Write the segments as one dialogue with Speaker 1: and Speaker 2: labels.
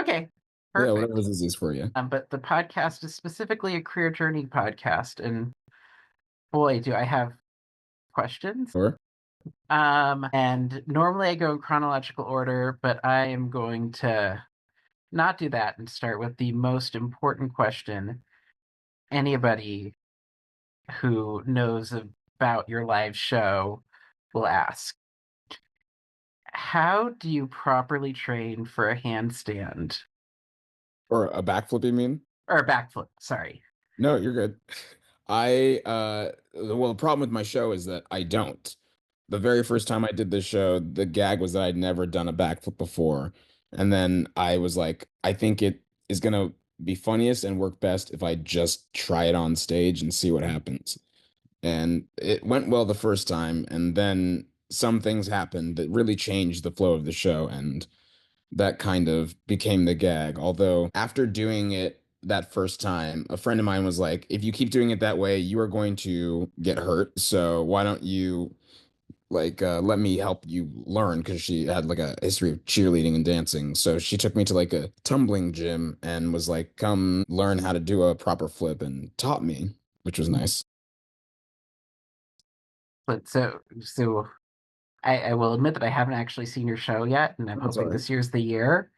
Speaker 1: Okay,
Speaker 2: Yeah, whatever
Speaker 1: perfect.
Speaker 2: is easiest for you.
Speaker 1: But the podcast is specifically a career journey podcast, and boy, do I have questions.
Speaker 2: Or
Speaker 1: And normally I go in chronological order, but I am going to not do that and start with the most important question anybody who knows about your live show will ask. How do you properly train for a handstand
Speaker 2: or a backflip, you mean?
Speaker 1: or a backflip? Sorry.
Speaker 2: No, you're good. Well, the problem with my show is that I don't. The very first time I did this show, the gag was that I'd never done a backflip before. And then I was like, I think it is gonna be funniest and work best if I just try it on stage and see what happens. And it went well the first time, and then some things happened that really changed the flow of the show, and that kind of became the gag. Although after doing it that first time, a friend of mine was like, if you keep doing it that way, you are going to get hurt. So why don't you let me help you learn? Because she had like a history of cheerleading and dancing. So she took me to like a tumbling gym and was like, come learn how to do a proper flip and taught me, which was nice.
Speaker 1: But so I will admit that I haven't actually seen your show yet, and I'm
Speaker 2: That's all
Speaker 1: hoping
Speaker 2: right.
Speaker 1: this year's the year.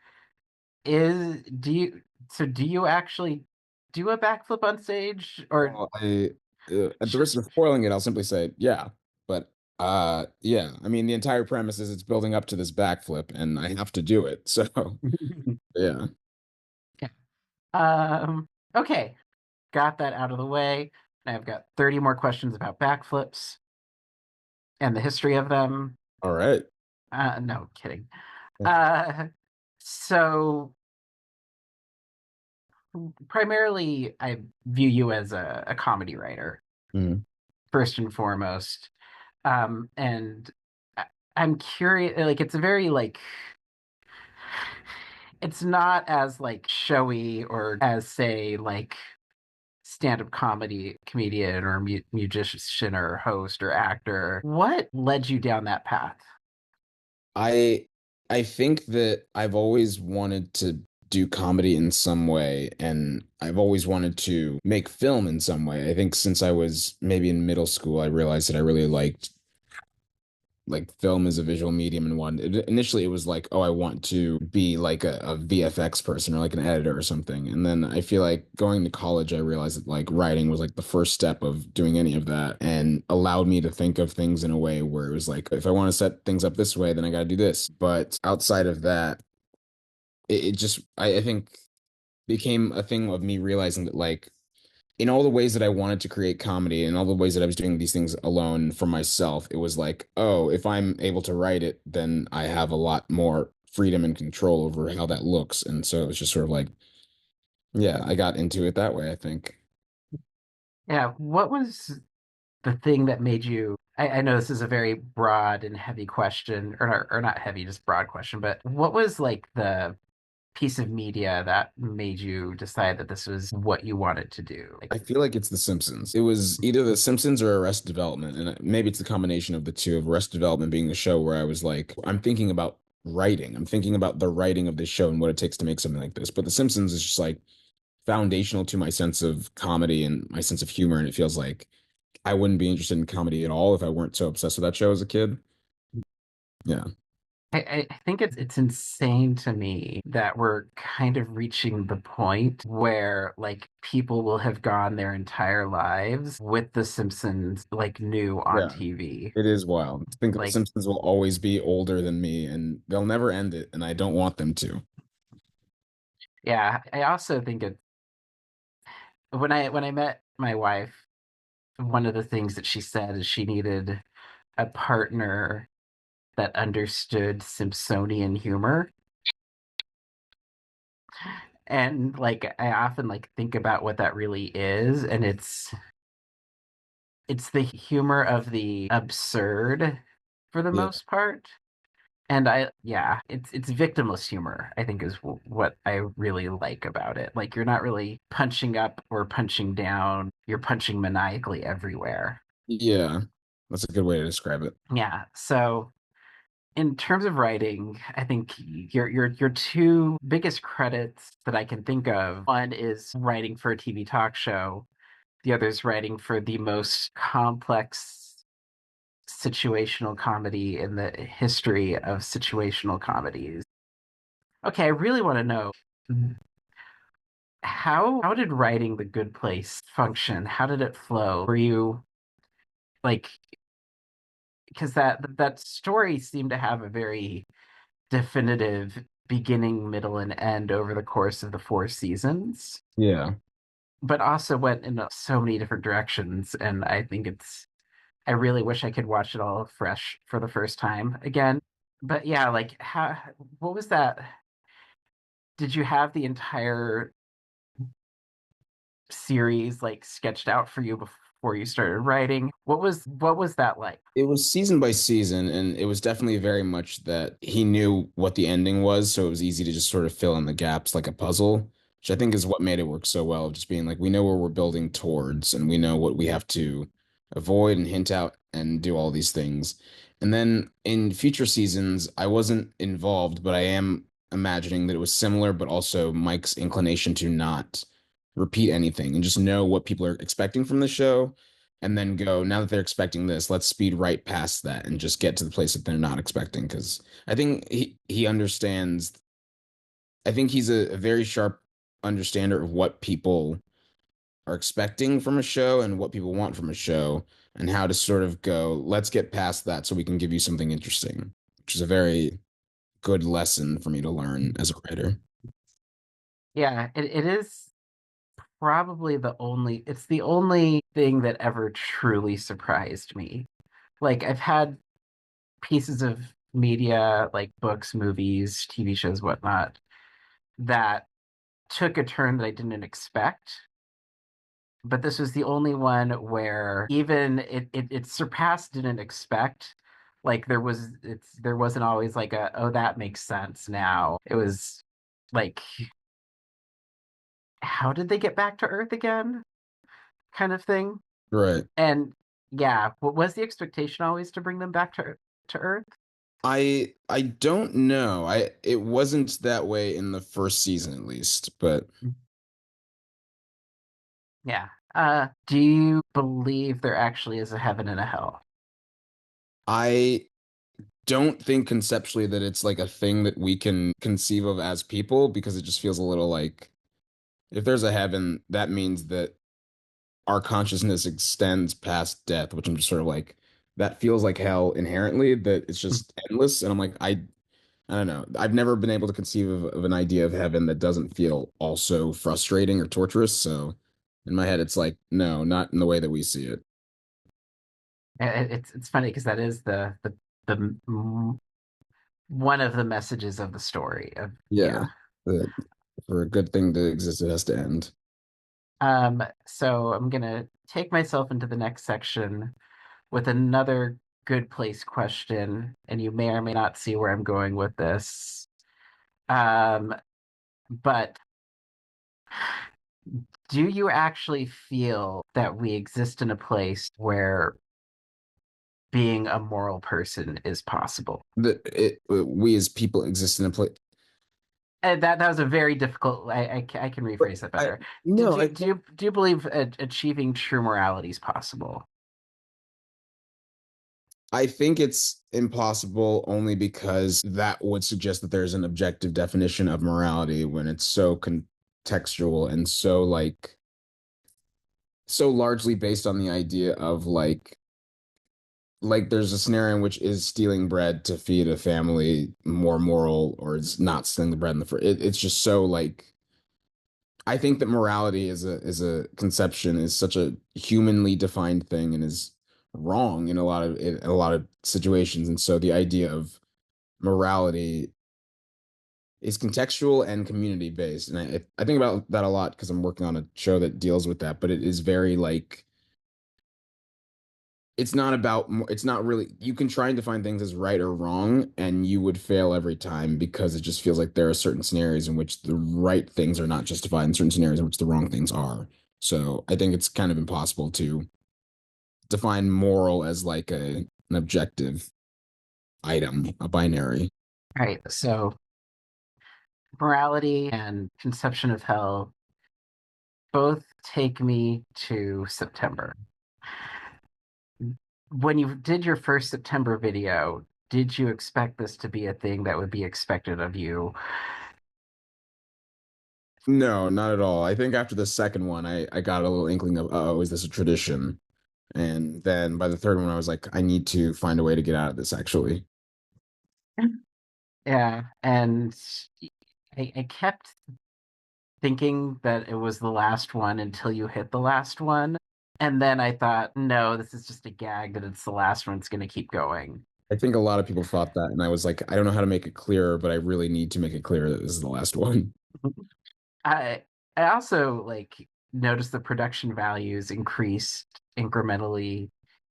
Speaker 1: Is do you do you actually do a backflip on stage or
Speaker 2: Well, at the
Speaker 1: sh-
Speaker 2: risk of spoiling it, I'll simply say, yeah. But yeah. I mean, the entire premise is it's building up to this backflip, and I have to do it. So yeah.
Speaker 1: Yeah. Okay, got that out of the way. Now I've got 30 more questions about backflips and the history of them.
Speaker 2: All right.
Speaker 1: No, kidding. Uh, so primarily, I view you as a comedy writer,
Speaker 2: Mhm.
Speaker 1: first and foremost. And I'm curious, like, it's a very, like, it's not as, like, showy or as, say, like, stand-up comedy comedian or musician or host or actor. What led you down that path?
Speaker 2: I I think that I've always wanted to do comedy in some way, and I've always wanted to make film in some way. I think since I was maybe in middle school, I realized that I really liked like film as a visual medium and one initially it was like, oh, I want to be like a VFX person or like an editor or something. And then I feel like going to college I realized that like writing was like the first step of doing any of that and allowed me to think of things in a way where it was like, if I want to set things up this way, then I got to do this. But outside of that, it just I think became a thing of me realizing that like in all the ways that I wanted to create comedy and all the ways that I was doing these things alone for myself, it was like, oh, if I'm able to write it, then I have a lot more freedom and control over how that looks. And so it was just sort of like, yeah, I got into it that way, I think.
Speaker 1: Yeah, what was the thing that made you? I know this is a very broad and heavy question, or not heavy, just broad question, but what was like the piece of media that made you decide that this was what you wanted to do? Like,
Speaker 2: I feel like it's The Simpsons. It was either The Simpsons or Arrested Development. And maybe it's the combination of the two, of Arrested Development being the show where I was like, I'm thinking about writing. I'm thinking about the writing of this show and what it takes to make something like this. But The Simpsons is just like foundational to my sense of comedy and my sense of humor. And it feels like I wouldn't be interested in comedy at all if I weren't so obsessed with that show as a kid. Yeah.
Speaker 1: I think it's insane to me that we're kind of reaching the point where like people will have gone their entire lives with The Simpsons like new on
Speaker 2: Yeah.
Speaker 1: TV.
Speaker 2: It is wild. I think The
Speaker 1: Like,
Speaker 2: Simpsons will always be older than me and they'll never end it. And I don't want them to.
Speaker 1: yeah, I also think it when I met my wife, one of the things that she said is she needed a partner that understood Simpsonian humor. And like I often like think about what that really is, and it's the humor of the absurd for the
Speaker 2: Yeah.
Speaker 1: most part. And yeah, it's victimless humor, I think is what I really like about it. Like you're not really punching up or punching down, you're punching maniacally everywhere.
Speaker 2: Yeah. That's a good way to describe it.
Speaker 1: Yeah. So in terms of writing, I think your two biggest credits that I can think of, one is writing for a TV talk show, the other is writing for the most complex situational comedy in the history of situational comedies. Okay, I really want to know how did writing The Good Place function? How did it flow? Were you like because that story seemed to have a very definitive beginning, middle, and end over the course of the four seasons,
Speaker 2: Yeah.
Speaker 1: but also went in so many different directions. And I really wish I could watch it all fresh for the first time again. But yeah, like, what was that? Did you have the entire series like sketched out for you before you started writing? What was that like?
Speaker 2: It was season by season, and it was definitely very much that he knew what the ending was, so it was easy to just sort of fill in the gaps like a puzzle, which I think is what made it work so well. Just being like, we know where we're building towards, and we know what we have to avoid and hint out and do all these things. And then in future seasons, I wasn't involved, but I am imagining that it was similar, but also Mike's inclination to not repeat anything and just know what people are expecting from the show and then go, now that they're expecting this, let's speed right past that and just get to the place that they're not expecting. Because I think he understands. I think he's a very sharp understander of what people are expecting from a show and what people want from a show and how to sort of go, let's get past that so we can give you something interesting, which is a very good lesson for me to learn as a writer.
Speaker 1: Yeah, it is probably it's the only thing that ever truly surprised me. Like I've had pieces of media, like books, movies, TV shows, whatnot, that took a turn that I didn't expect. But this was the only one where even it surpassed didn't expect. Like there wasn't always like a, oh, that makes sense now. It was like, how did they get back to Earth again? Kind of thing.
Speaker 2: Right.
Speaker 1: And yeah, what was the expectation always to bring them back to Earth?
Speaker 2: I don't know. It wasn't that way in the first season at least, but
Speaker 1: Yeah. Do you believe there actually is a heaven and a hell?
Speaker 2: I don't think conceptually that it's like a thing that we can conceive of as people because it just feels a little like if there's a heaven, that means that our consciousness extends past death, which I'm just sort of like, that feels like hell inherently, that it's just endless. And I'm like, I don't know. I've never been able to conceive of an idea of heaven that doesn't feel also frustrating or torturous. So in my head, it's like, no, not in the way that we see it.
Speaker 1: It's funny because that is the one of the messages of the story of
Speaker 2: Yeah.
Speaker 1: yeah.
Speaker 2: That for a good thing to exist, it has to end.
Speaker 1: So I'm gonna take myself into the next section with another good place question, and you may or may not see where I'm going with this. Um, but do you actually feel that we exist in a place where being a moral person is possible?
Speaker 2: We as people exist in a place.
Speaker 1: And that was a very difficult. I can rephrase that
Speaker 2: I
Speaker 1: better. Do,
Speaker 2: no,
Speaker 1: do,
Speaker 2: I
Speaker 1: do you do you believe achieving true morality is possible?
Speaker 2: I think it's impossible only because that would suggest that there's an objective definition of morality when it's so contextual and so like so largely based on the idea of like there's a scenario in which is stealing bread to feed a family more moral or is not stealing the bread in the first. It's just so like I think that morality is a conception is such a humanly defined thing and is wrong in a lot of situations. And so the idea of morality is contextual and community based. And I think about that a lot because I'm working on a show that deals with that, but it is very like it's not about it's not really you can try and define things as right or wrong and you would fail every time because it just feels like there are certain scenarios in which the right things are not justified and certain scenarios in which the wrong things are. So I think it's kind of impossible to define moral as like an objective. item, a binary.
Speaker 1: Right. So morality and conception of hell both take me to September. When you did your first September video, did you expect this to be a thing that would be expected of you?
Speaker 2: No, not at all. I think after the second one, I got a little inkling of, oh, is this a tradition? And then by the third one, I was like, I need to find a way to get out of this, actually.
Speaker 1: Yeah, and I kept thinking that it was the last one until you hit the last one. And then I thought, no, this is just a gag that it's the last one. It's going to keep going.
Speaker 2: I think a lot of people thought that, and I was like, I don't know how to make it clearer, but I really need to make it clear that this is the last one.
Speaker 1: I I also like noticed the production values increased incrementally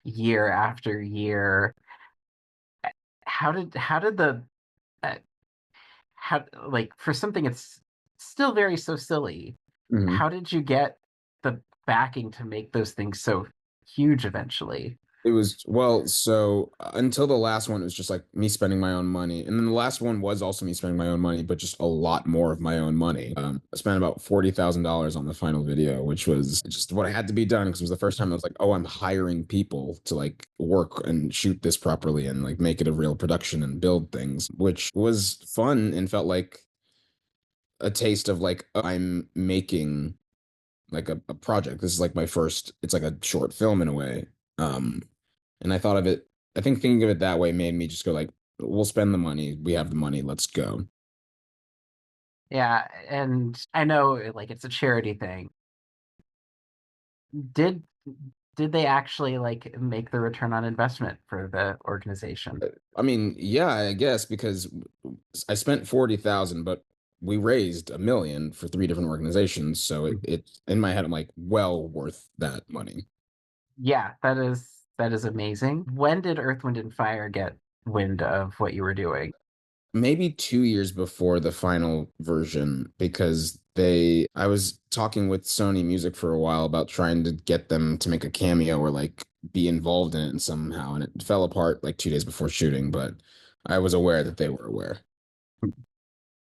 Speaker 1: year after year. How did the uh, how like for something it's still very so silly,
Speaker 2: Mhm.
Speaker 1: how did you get the backing to make those things so huge eventually?
Speaker 2: It was, well, so until the last one, it was just like me spending my own money. And then the last one was also me spending my own money, but just a lot more of my own money. I spent about $40,000 on the final video, which was just what had to be done because it was the first time I was like, oh, I'm hiring people to like work and shoot this properly and like make it a real production and build things, which was fun and felt like a taste of like, I'm making like a project. This is like my first, it's like a short film in a way. Um, and I thought of it, I think thinking of it that way made me just go like, we'll spend the money. We have the money. Let's go.
Speaker 1: Yeah, and I know like it's a charity thing. Did did they actually like make the return on investment for the organization?
Speaker 2: I mean, yeah, I guess because I spent 40,000, but we raised 1 million for three different organizations. So it in my head, I'm like, well worth that money.
Speaker 1: Yeah, that is amazing. When did Earth, Wind, and Fire get wind of what you were doing?
Speaker 2: Maybe 2 years before the final version because I was talking with Sony Music for a while about trying to get them to make a cameo or like be involved in it somehow, and it fell apart like 2 days before shooting, but I was aware that they were aware.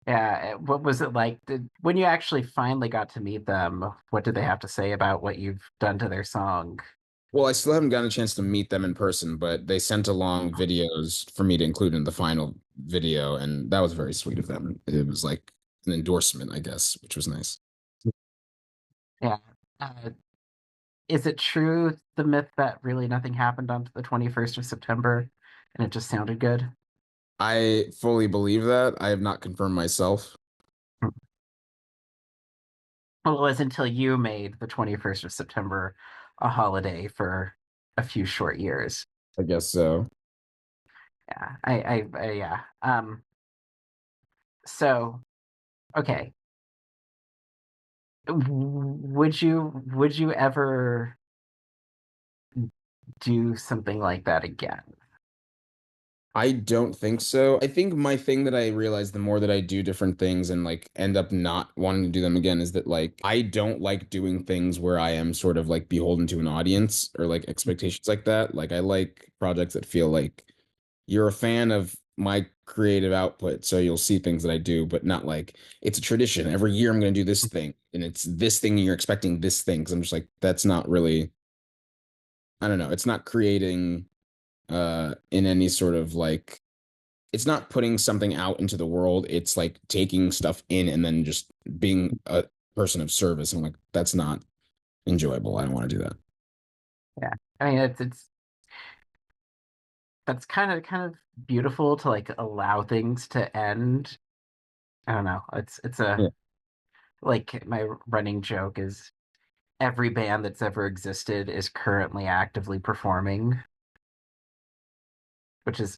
Speaker 1: Yeah, what was it like? When you actually finally got to meet them, what did they have to say about what you've done to their song?
Speaker 2: Well, I still haven't gotten a chance to meet them in person, but they sent along videos for me to include in the final video, and that was very sweet of them. It was like an endorsement, I guess, which was nice.
Speaker 1: Yeah. Is it true, the myth that really nothing happened on the 21st of September and it just sounded good?
Speaker 2: I fully believe that. I have not confirmed myself.
Speaker 1: Well, it was until you made the 21st of September a holiday for a few short years.
Speaker 2: I guess so.
Speaker 1: Yeah. Yeah. So, okay. Would you ever do something like that again?
Speaker 2: I don't think so. I think my thing that I realize the more that I do different things and like end up not wanting to do them again is that like I don't like doing things where I am sort of like beholden to an audience or like expectations like that. Like I like projects that feel like you're a fan of my creative output, so you'll see things that I do, but not like it's a tradition. Every year I'm going to do this thing and it's this thing and you're expecting this thing. Cause I'm just like, that's not really, I don't know. It's not creating in any sort of like it's not putting something out into the world. It's like taking stuff in and then just being a person of service. I'm like, that's not enjoyable. I don't want to do that.
Speaker 1: Yeah. I mean, it's that's kind of beautiful to like allow things to end. I don't know. It's a
Speaker 2: Yeah.
Speaker 1: like my running joke is every band that's ever existed is currently actively performing, which is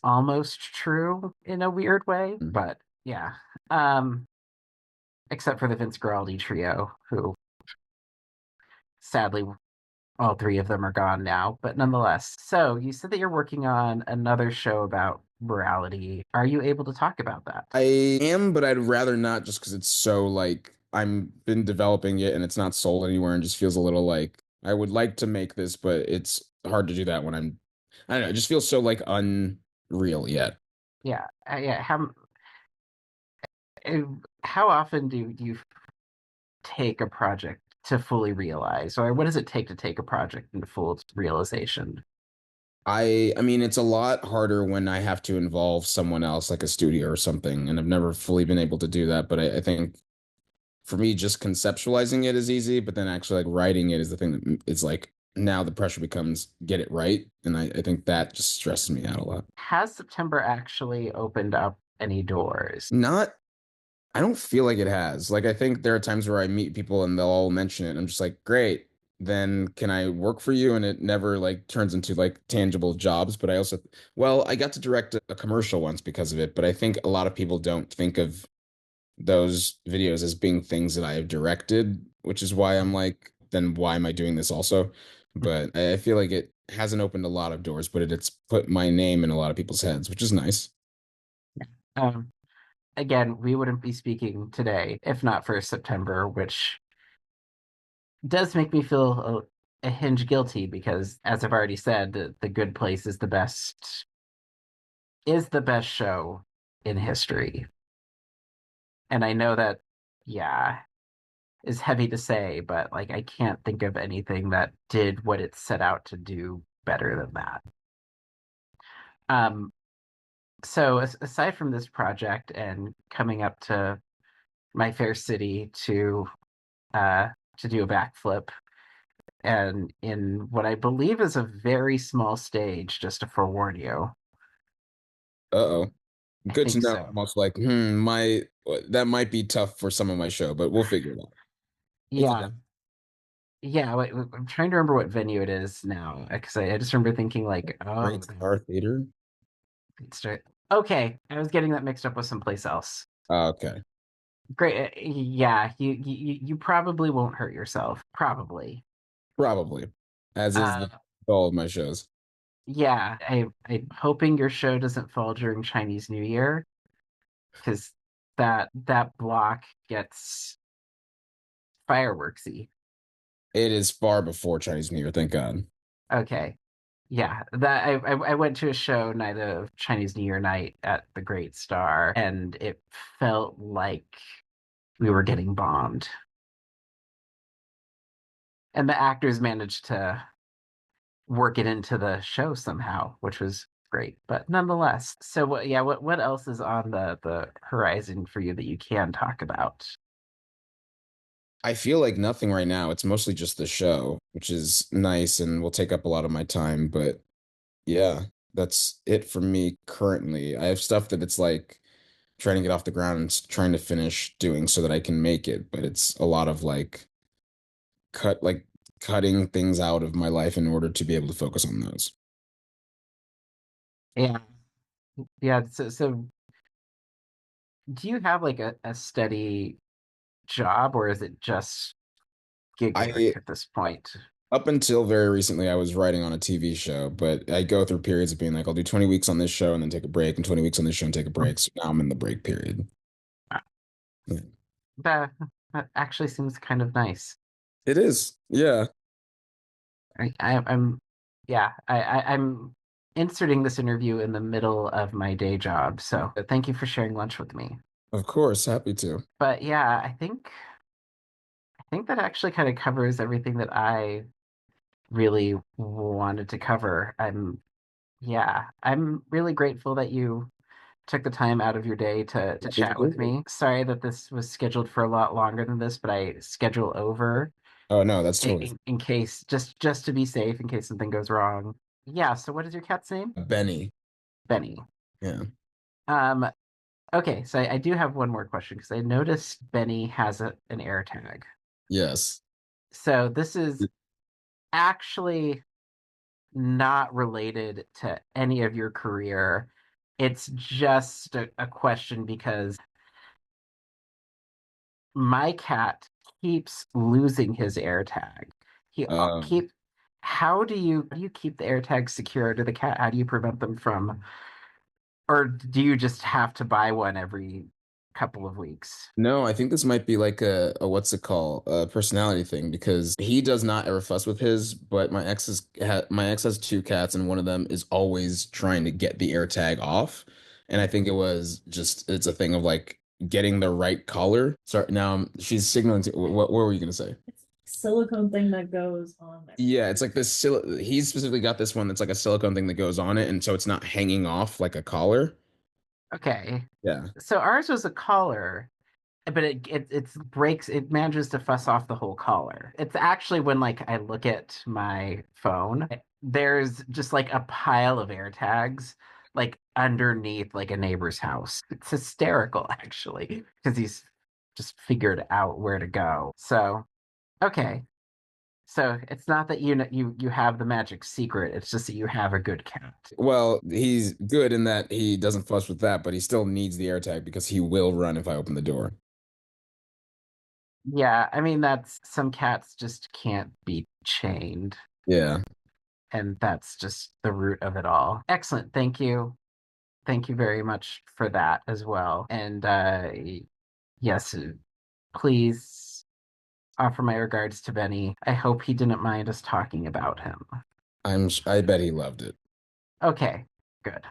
Speaker 1: almost true in a weird way,
Speaker 2: Mhm.
Speaker 1: but yeah. Um, except for the Vince Guaraldi trio, who sadly all three of them are gone now, but nonetheless. So you said that you're working on another show about morality. Are you able to talk about that?
Speaker 2: I am, but I'd rather not just because it's so like I'm been developing it and it's not sold anywhere and just feels a little like I would like to make this, but it's hard to do that when I don't know, it just feels so like real yet.
Speaker 1: Yeah, yeah. Uh, how often do you take a project to fully realize, or what does it take to take a project into full realization?
Speaker 2: I mean it's a lot harder when I have to involve someone else like a studio or something, and I've never fully been able to do that. But I think for me, just conceptualizing it is easy, but then actually like writing it is the thing that is like now the pressure becomes get it right. And I think that just stresses me out a lot.
Speaker 1: Has September actually opened up any doors?
Speaker 2: Not, I don't feel like it has. Like I think there are times where I meet people and they'll all mention it. And I'm just like, great. Then can I work for you? And it never like turns into like tangible jobs. But I also, well, I got to direct a commercial once because of it. But I think a lot of people don't think of those videos as being things that I have directed, which is why I'm like, then why am I doing this also? But I feel like it hasn't opened a lot of doors, but it's put my name in a lot of people's heads, which is nice.
Speaker 1: Um, Again, we wouldn't be speaking today if not for September, which does make me feel a hinge guilty because, as I've already said, the Good Place is the best show in history. And I know that, yeah, is heavy to say, but like I can't think of anything that did what it set out to do better than that. Um, so aside from this project and coming up to my fair city uh to do a backflip and in what I believe is a very small stage, just to forewarn you.
Speaker 2: Uh-oh.
Speaker 1: I
Speaker 2: Good to
Speaker 1: think
Speaker 2: know.
Speaker 1: so.
Speaker 2: I'm also like, my that might be tough for some of my show, but we'll figure it out. It's a
Speaker 1: Yeah. Yeah, I'm trying to remember what venue it is now because I just remember thinking like, oh,
Speaker 2: Great Star Theater.
Speaker 1: it's okay. I was getting that mixed up with someplace else.
Speaker 2: Okay.
Speaker 1: Great. Yeah, you probably won't hurt yourself. Probably.
Speaker 2: Probably. As is
Speaker 1: Uh,
Speaker 2: the all of my shows.
Speaker 1: yeah. I'm hoping your show doesn't fall during Chinese New Year because that block gets fireworksy.
Speaker 2: It is far before Chinese New Year, thank God.
Speaker 1: Okay. Yeah, that I went to a show night of Chinese New Year night at the Great Star, and it felt like we were getting bombed. And the actors managed to work it into the show somehow, which was great. But nonetheless, so what else is on the horizon for you that you can talk about?
Speaker 2: I feel like nothing right now. It's mostly just the show, which is nice and will take up a lot of my time. But yeah, that's it for me currently. I have stuff that it's like trying to get off the ground and trying to finish doing so that I can make it. But it's a lot of like cutting things out of my life in order to be able to focus on those.
Speaker 1: Yeah, yeah. So do you have like a steady job, or is it just gig work
Speaker 2: I
Speaker 1: at this point?
Speaker 2: Up until very recently, I was writing on a TV show, but I go through periods of being like, I'll do 20 weeks on this show and then take a break, and 20 weeks on this show and take a break. So now I'm in the break period. Yeah.
Speaker 1: That that actually seems kind of nice.
Speaker 2: It is. Yeah,
Speaker 1: I'm yeah, I'm inserting this interview in the middle of my day job, so thank you for sharing lunch with me.
Speaker 2: of course. Happy to.
Speaker 1: But yeah, I think that actually kind of covers everything that I really wanted to cover. I'm really grateful that you took the time out of your day to
Speaker 2: Happy to
Speaker 1: chat with
Speaker 2: do it.
Speaker 1: me. Sorry that this was scheduled for a lot longer than this, but I schedule over
Speaker 2: Oh, no, that's totally
Speaker 1: in case just to be safe in case something goes wrong. Yeah, so what is your cat's name?
Speaker 2: Benny.
Speaker 1: Benny.
Speaker 2: Yeah.
Speaker 1: Um, okay, so I do have one more question because I noticed Benny has an air tag.
Speaker 2: Yes.
Speaker 1: So this is actually not related to any of your career. It's just a question because my cat keeps losing his air tag. He
Speaker 2: Um,
Speaker 1: keep how do you keep the air tags secure to the cat? How do you prevent them from, or do you just have to buy one every couple of weeks.
Speaker 2: No, I think this might be like a what's it called? A personality thing because he does not ever fuss with his, but my ex has two cats and one of them is always trying to get the air tag off. And I think it was just it's a thing of like getting the right color. Sorry, now she's signaling to what were you gonna say?
Speaker 3: Silicone thing that goes on there.
Speaker 2: Yeah, it's like this he's specifically got this one that's like a silicone thing that goes on it and so it's not hanging off like a collar.
Speaker 1: Okay.
Speaker 2: Yeah.
Speaker 1: So ours was a collar, but it breaks, it manages to fuss off the whole collar. It's actually when like I look at my phone, there's just like a pile of air tags like underneath like a neighbor's house. It's hysterical actually because he's just figured out where to go. So, okay. So it's not that you have the magic secret, it's just that you have a good cat.
Speaker 2: Well, he's good in that he doesn't fuss with that, but he still needs the air tag because he will run if I open the door.
Speaker 1: Yeah, I mean that's some cats just can't be chained.
Speaker 2: Yeah.
Speaker 1: And that's just the root of it all. Excellent. Thank you. Thank you very much for that as well. And yes, please offer my regards to Benny. I hope he didn't mind us talking about him.
Speaker 2: I bet he loved it.
Speaker 1: Okay, good.